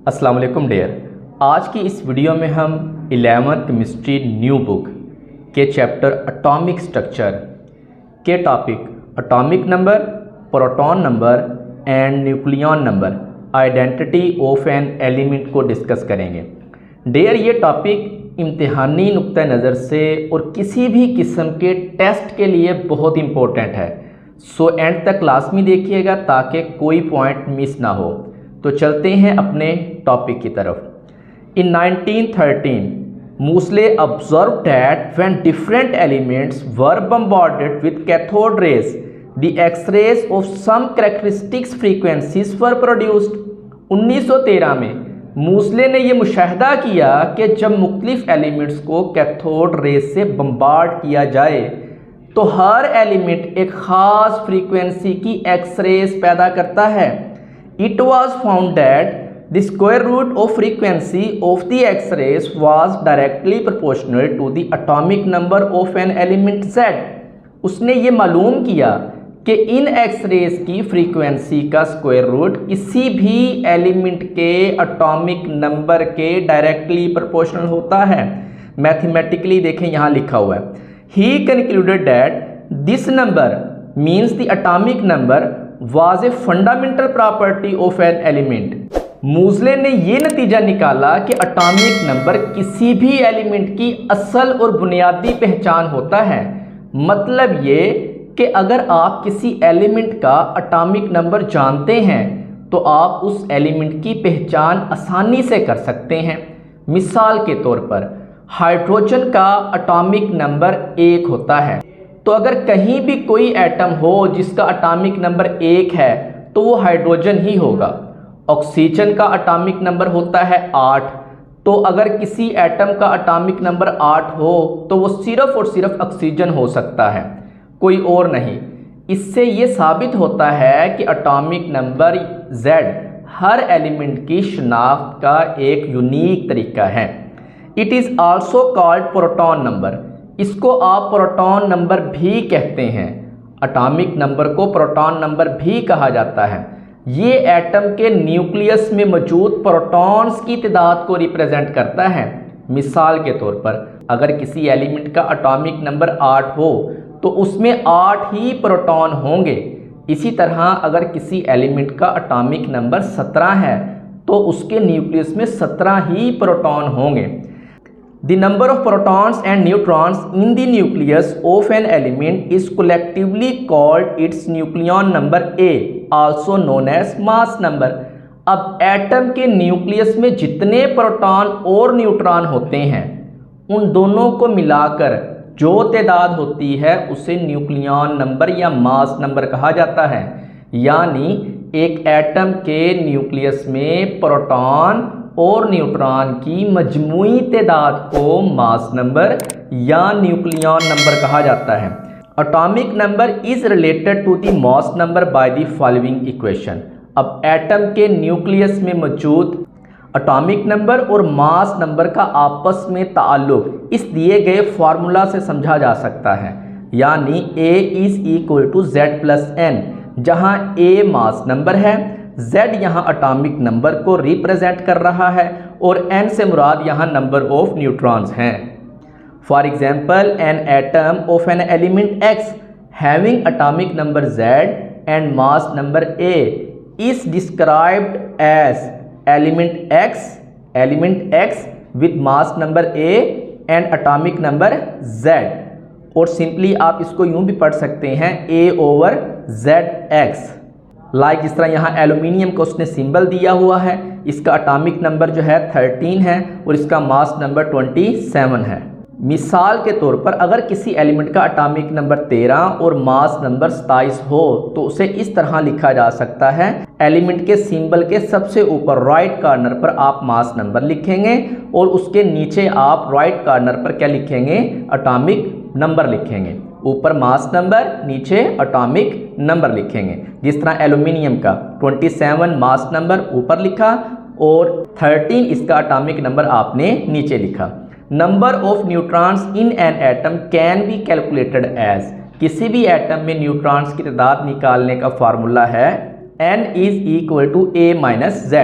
अस्सलाम वालेकुम डियर। आज की इस वीडियो में हम 11th केमिस्ट्री न्यू बुक के चैप्टर एटॉमिक स्ट्रक्चर के topic atomic number, proton number and nucleon number, identity of an element को डिस्कस करेंगे। डियर, ये टॉपिक इम्तिहानी नुक्ता नज़र से और किसी भी किस्म के टेस्ट के लिए बहुत इम्पोर्टेंट है। सो एंड तक लाजमी देखिएगा ताकि कोई पॉइंट मिस ना हो। तो चलते हैं अपने टॉपिक की तरफ। In 1913 Moseley observe that when different elements were bombarded with cathode rays the X-rays of some characteristics frequencies were produced. 1913 में मूसले ने यह मुशाहिदा किया कि जब मुख्तलिफ एलिमेंट्स को कैथोड रेज से बम्बार्ड किया जाए तो हर एलिमेंट एक ख़ास फ्रीक्वेंसी की एक्स-रेज पैदा करता है। It was found that the square root of frequency of the X-rays was directly proportional to the atomic number of an element Z। उसने ये मालूम किया कि इन एक्स-रेज की फ्रीक्वेंसी का स्क्वायर रूट किसी भी एलिमेंट के एटॉमिक नंबर के डायरेक्टली प्रोपोर्शनल होता है। मैथमेटिकली देखें, यहाँ लिखा हुआ है, He concluded that this number means the atomic number was a fundamental property of an element। मूसले ने ये नतीजा निकाला कि एटॉमिक नंबर किसी भी एलिमेंट की असल और बुनियादी पहचान होता है। मतलब ये कि अगर आप किसी एलिमेंट का एटॉमिक नंबर जानते हैं तो आप उस एलिमेंट की पहचान आसानी से कर सकते हैं। मिसाल के तौर पर हाइड्रोजन का एटॉमिक नंबर 1 होता है, तो अगर कहीं भी कोई एटम हो जिसका एटॉमिक नंबर 1 है तो वो हाइड्रोजन ही होगा। ऑक्सीजन का एटॉमिक नंबर होता है 8, तो अगर किसी एटम का एटॉमिक नंबर 8 हो तो वो सिर्फ और सिर्फ ऑक्सीजन हो सकता है, कोई और नहीं। इससे ये साबित होता है कि एटॉमिक नंबर Z हर एलिमेंट की शनाख्त का एक यूनिक तरीका है। It is also called proton number. इसको आप प्रोटॉन नंबर भी कहते हैं। एटॉमिक नंबर को प्रोटॉन नंबर भी कहा जाता है। ये एटम के न्यूक्लियस में मौजूद प्रोटॉन्स की तादाद को रिप्रेजेंट करता है। मिसाल के तौर पर अगर किसी एलिमेंट का एटॉमिक नंबर 8 हो तो उसमें 8 ही प्रोटॉन होंगे। इसी तरह अगर किसी एलिमेंट का एटॉमिक नंबर 17 है तो उसके न्यूक्लियस में 17 ही प्रोटॉन होंगे। The number of protons and neutrons in the nucleus of an element is collectively called its nucleon number A, also known as mass number। अब एटम के न्यूक्लियस में जितने प्रोटॉन और न्यूट्रॉन होते हैं उन दोनों को मिलाकर जो तादाद होती है उसे न्यूक्लियन नंबर या मास नंबर कहा जाता है। यानी एक एटम के न्यूक्लियस में प्रोटॉन और न्यूट्रॉन की मजमूई तादाद को मास नंबर या न्यूक्लियन नंबर कहा जाता है। Atomic number is related to the mass number by the following equation. अब एटम के न्यूक्लियस में मौजूद एटॉमिक नंबर और मास नंबर का आपस में ताल्लुक इस दिए गए फार्मूला से समझा जा सकता है। यानी A is equal to Z+N, जहाँ A मास नंबर है, Z यहाँ एटॉमिक नंबर को रिप्रेजेंट कर रहा है और N से मुराद यहाँ नंबर ऑफ न्यूट्रॉन्स हैं। For example, an atom of an element X having atomic number Z and mass number A is described as element X with mass number A and atomic number Z। और simply आप इसको यूं भी पढ़ सकते हैं A/ZX। Like जिस तरह यहाँ एल्यूमिनियम को उसने सिंबल दिया हुआ है, इसका एटॉमिक नंबर जो है 13 है और इसका मास नंबर 27 है। मिसाल के तौर पर अगर किसी एलिमेंट का एटॉमिक नंबर 13 और मास नंबर 27 हो तो उसे इस तरह लिखा जा सकता है। एलिमेंट के सिंबल के सबसे ऊपर राइट कॉर्नर पर आप मास नंबर लिखेंगे और उसके नीचे आप राइट कॉर्नर पर क्या लिखेंगे, एटॉमिक नंबर लिखेंगे। ऊपर मास नंबर, नीचे एटॉमिक नंबर लिखेंगे। जिस तरह एल्यूमिनियम का 27 मास नंबर ऊपर लिखा और 13 इसका एटॉमिक नंबर आपने नीचे लिखा। Number of neutrons in an atom can be calculated as, किसी भी एटम में न्यूट्रॉन्स की तादाद निकालने का फार्मूला है N is equal to A minus Z।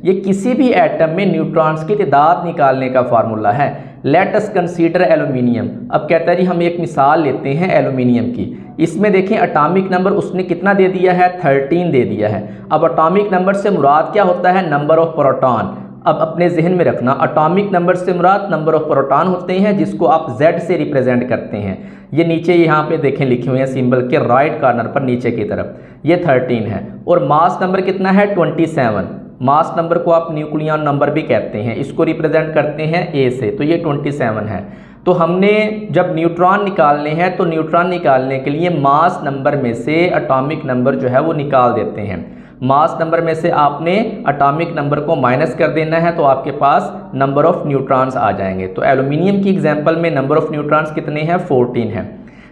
ये किसी भी एटम में न्यूट्रॉन्स की तादाद निकालने का फार्मूला है। Let us consider aluminium. अब कहता है जी हम एक मिसाल लेते हैं एल्यूमिनियम की। इसमें देखें एटॉमिक नंबर उसने कितना दे दिया है, 13 दे दिया है। अब एटॉमिक नंबर से मुराद क्या होता है, नंबर ऑफ प्रोटॉन। अब अपने जहन में रखना, एटॉमिक नंबर से मुराद नंबर ऑफ प्रोटॉन होते हैं, जिसको आप Z से रिप्रेजेंट करते हैं। ये नीचे यहाँ पे देखें लिखे हुए हैं सिंबल के राइट कॉर्नर पर नीचे की तरफ, ये 13 है। और मास नंबर कितना है, 27। मास नंबर को आप न्यूक्लियन नंबर भी कहते हैं, इसको रिप्रेजेंट करते हैं A से, तो ये 27 है। तो हमने जब न्यूट्रॉन निकालने हैं तो न्यूट्रॉन निकालने के लिए मास नंबर में से एटॉमिक नंबर जो है वो निकाल देते हैं। मास नंबर में से आपने एटॉमिक नंबर को माइनस कर देना है, तो आपके पास नंबर ऑफ न्यूट्रॉन्स आ जाएंगे। तो एल्यूमिनियम की एग्जांपल में नंबर ऑफ न्यूट्रॉन्स कितने हैं, 14 हैं।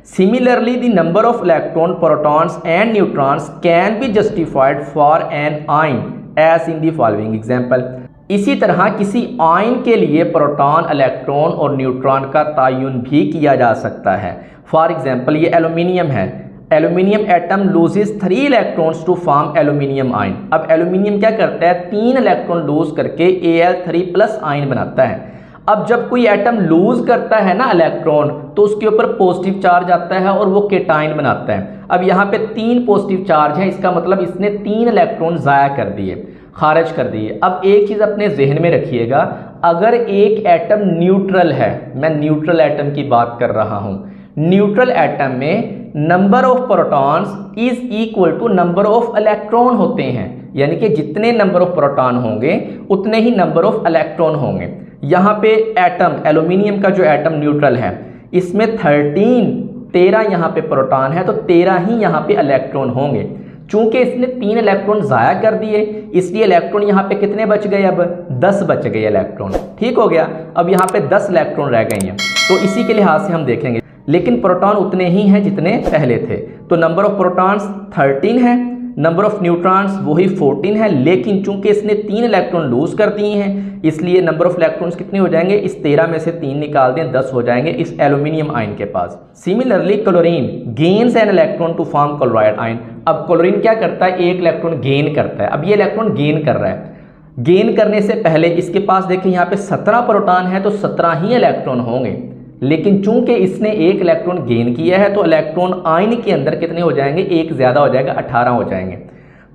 Similarly the number of electron, protons and neutrons can be justified for an ion as in the following example. इसी तरह किसी आयन के लिए प्रोटॉन, इलेक्ट्रॉन और न्यूट्रॉन का तयन भी किया जा सकता है। फॉर एग्जांपल ये एल्यूमिनियम है, aluminium atom loses 3 electrons to form aluminium ion. अब एल्यूमिनियम क्या करता है, 3 इलेक्ट्रॉन लूज करके Al3+ आयन बनाता है। अब जब कोई एटम लूज करता है ना इलेक्ट्रॉन, तो उसके ऊपर पॉजिटिव चार्ज आता है और वो केटाइन बनाता है। अब यहाँ पे 3 पॉजिटिव चार्ज है, इसका मतलब इसने 3 इलेक्ट्रॉन ज़ाया कर दिए, खारिज कर दिए। अब एक चीज़ अपने जहन में रखिएगा, अगर एक एटम न्यूट्रल है, मैं न्यूट्रल एटम की बात कर रहा हूँ, न्यूट्रल एटम में number of protons is equal to number of electron होते हैं, यानी कि जितने नंबर ऑफ प्रोटॉन होंगे उतने ही नंबर ऑफ इलेक्ट्रॉन होंगे। यहाँ पे एटम, एल्यूमिनियम का जो एटम न्यूट्रल है, इसमें 13 यहाँ पे प्रोटॉन है, तो 13 ही यहाँ पे इलेक्ट्रॉन होंगे। चूंकि इसने 3 इलेक्ट्रॉन ज़ाया कर दिए, इसलिए इलेक्ट्रॉन यहाँ पे कितने बच गए, अब 10 बच गए इलेक्ट्रॉन। ठीक हो गया, अब यहाँ पे 10 इलेक्ट्रॉन रह गए हैं, तो इसी के लिहाज से हम देखेंगे। लेकिन प्रोटॉन उतने ही हैं जितने पहले थे, तो नंबर ऑफ प्रोटॉन्स 13 है, नंबर ऑफ न्यूट्रॉन्स वही 14 है। लेकिन चूंकि इसने 3 इलेक्ट्रॉन लूज कर दिए हैं, इसलिए नंबर ऑफ इलेक्ट्रॉन्स कितने हो जाएंगे, इस 13 में से 3 निकाल दें, 10 हो जाएंगे इस एल्यूमिनियम आयन के पास। Similarly chlorine gains an electron to form chloride ion. अब क्लोरीन क्या करता है, एक इलेक्ट्रॉन गेन करता है। अब ये इलेक्ट्रॉन गेन कर रहा है, गेन करने से पहले इसके पास देखें यहाँ पे 17 प्रोटॉन है, तो 17 ही इलेक्ट्रॉन होंगे। लेकिन चूंकि इसने एक इलेक्ट्रॉन गेन किया है, तो इलेक्ट्रॉन आयन के अंदर कितने हो जाएंगे, एक ज़्यादा हो जाएगा, 18 हो जाएंगे।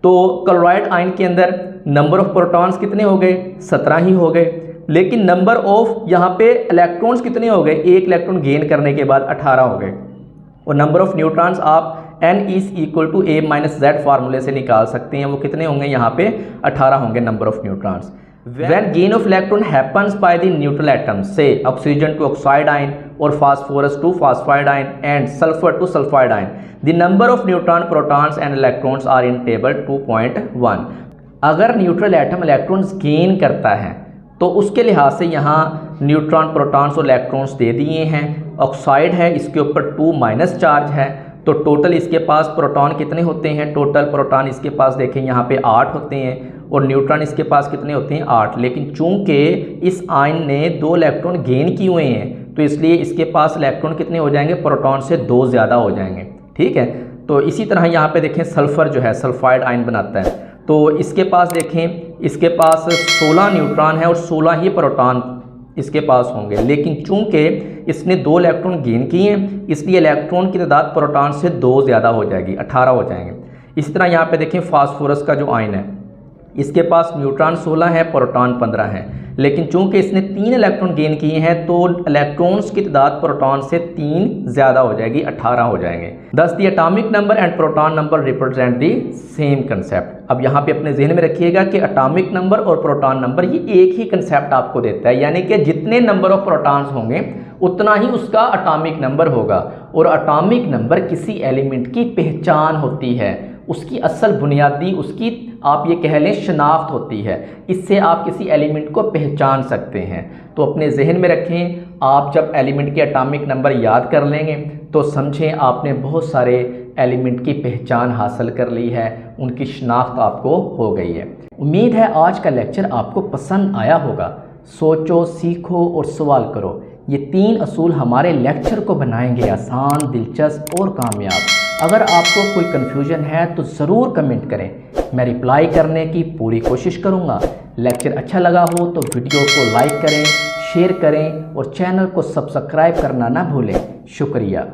तो क्लोराइड आयन के अंदर नंबर ऑफ प्रोटॉन्स कितने हो गए, 17 ही हो गए। लेकिन नंबर ऑफ यहाँ पे इलेक्ट्रॉन्स कितने हो गए, एक इलेक्ट्रॉन गेन करने के बाद 18 हो गए। और नंबर ऑफ न्यूट्रॉन्स आप n is equal to A-Z फार्मूले से निकाल सकते हैं, वो कितने होंगे, यहाँ पे 18 होंगे number of neutrons. When gain of electron happens by the neutral atoms, say oxygen to oxide ion or phosphorus to phosphide ion and sulfur to sulfide ion, the number of neutron, protons and electrons are in table 2.1। अगर neutral atom electrons gain करता है तो उसके लिहाज से यहाँ neutron, protons और electrons they दिए हैं। ऑक्साइड है, इसके ऊपर 2- चार्ज है, तो टोटल इसके पास प्रोटॉन कितने होते हैं, टोटल प्रोटॉन इसके पास देखें यहाँ पे 8 होते हैं, और न्यूट्रॉन इसके पास कितने होते हैं, 8। लेकिन चूंकि इस आयन ने 2 इलेक्ट्रॉन गेन किए हुए हैं, तो इसलिए इसके पास इलेक्ट्रॉन कितने हो जाएंगे, प्रोटॉन से 2 ज़्यादा हो जाएंगे। ठीक है, तो इसी तरह यहाँ पे देखें सल्फर जो है सल्फाइड आयन बनाता है, तो इसके पास देखें, इसके पास 16 न्यूट्रॉन है और 16 ही प्रोटॉन इसके पास होंगे। लेकिन चूंकि इसने 2 इलेक्ट्रॉन गेन किए हैं, इसलिए इलेक्ट्रॉन की तादाद प्रोटॉन से 2 ज़्यादा हो जाएगी, 18 हो जाएंगे। इसी तरह यहाँ पे देखें फास्फोरस का जो आयन है, इसके पास न्यूट्रॉन 16 है, प्रोटॉन 15 है। लेकिन चूंकि इसने 3 इलेक्ट्रॉन गेन किए हैं, तो इलेक्ट्रॉन्स की तादाद प्रोटॉन से 3 ज़्यादा हो जाएगी, 18 हो जाएंगे। दस the atomic number and proton number represent the same concept. अब यहाँ पे अपने जहन में रखिएगा कि एटॉमिक नंबर और प्रोटॉन नंबर ये एक ही कंसेप्ट आपको देता है, यानी कि जितने नंबर ऑफ प्रोटॉन्स होंगे उतना ही उसका एटॉमिक नंबर होगा। और एटॉमिक नंबर किसी एलिमेंट की पहचान होती है, उसकी असल बुनियादी, उसकी आप ये कह लें शनाख्त होती है, इससे आप किसी एलिमेंट को पहचान सकते हैं। तो अपने जहन में रखें, आप जब एलिमेंट के एटॉमिक नंबर याद कर लेंगे तो समझें आपने बहुत सारे एलिमेंट की पहचान हासिल कर ली है, उनकी शनाख्त आपको हो गई है। उम्मीद है आज का लेक्चर आपको पसंद आया होगा। सोचो, सीखो और सवाल करो, ये 3 असूल हमारे लेक्चर को बनाएंगे आसान, दिलचस्प और कामयाब। अगर आपको कोई कन्फ्यूजन है तो ज़रूर कमेंट करें। मैं रिप्लाई करने की पूरी कोशिश करूँगा। लेक्चर अच्छा लगा हो तो वीडियो को लाइक करें, शेयर करें और चैनल को सब्सक्राइब करना ना भूलें। शुक्रिया।